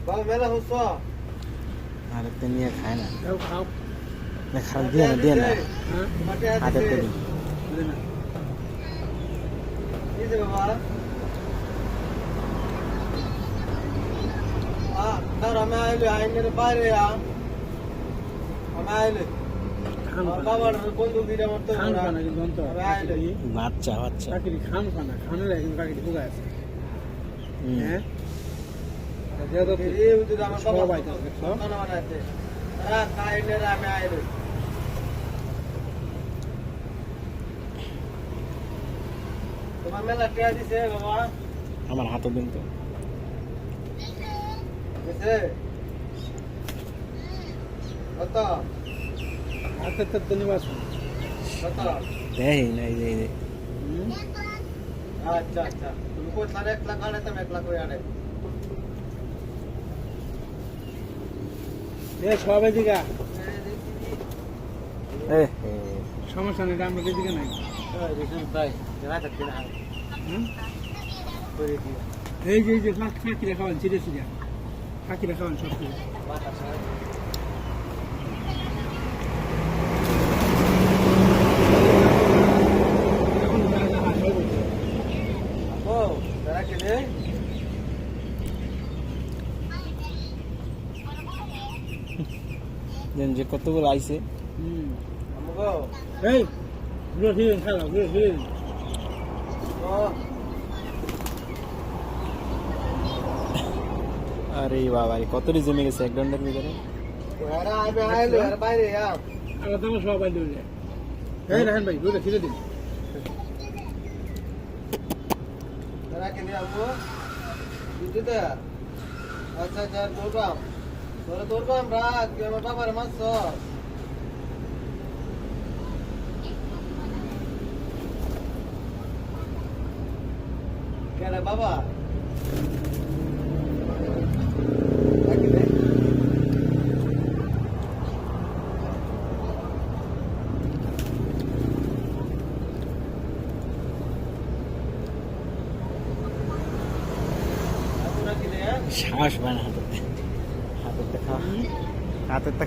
বাবা মেলা হচ্ছ আর তো নিয়ে খায় না খাও না খাল দিয়ে না হাতে তো দিই বাবা তার আমি আইলে আইনের বাইরে আমি আইলে বাবার বন্ধু দিলে আমার তো খান খানা কিন্তু অন্তর বাচ্চা বাচ্চা কাকিরি খান খানা খানের একদম কাকিরি ঢুকা আছে হ্যাঁ সবাই বানাইছে আইলে আমি আইলে তোমার মেলা টিয়া দিছে বাবা আমার হাতে দিন তো দিছে কত আচ্ছা ধন্যবাদ কত দেই নাই দেই আচ্ছা আচ্ছা তুমি কোথায় 1 লাখ আনে তুমি 1 লাখ করে আনে সবাই দিকা এ সমস্যা নেই আমরা দিকে নাই ভাই জানা থাকবে না করে দিও এই যে কাকিরা খাওয়ান চিড়ে চিড়ে কাকিরা খাওয়ান সব কিছু যে কতগুলো আইছে এই গুলো হিরেন খেলা গুলো হিরেন আরে বাবা রে কত জমে গেছে এক ঘন্টার ভিতরে আমরা তো সব বাইরে হয়ে যায় এই রাহেন ভাই দুটো খিদে দিন আচ্ছা আচ্ছা দৌড়বাম তোরা দৌড়বাম রাখ আমার বাবার মাছ কেন বাবা শ্বাস বানা হাতে খাওয়া হাতে খাওয়া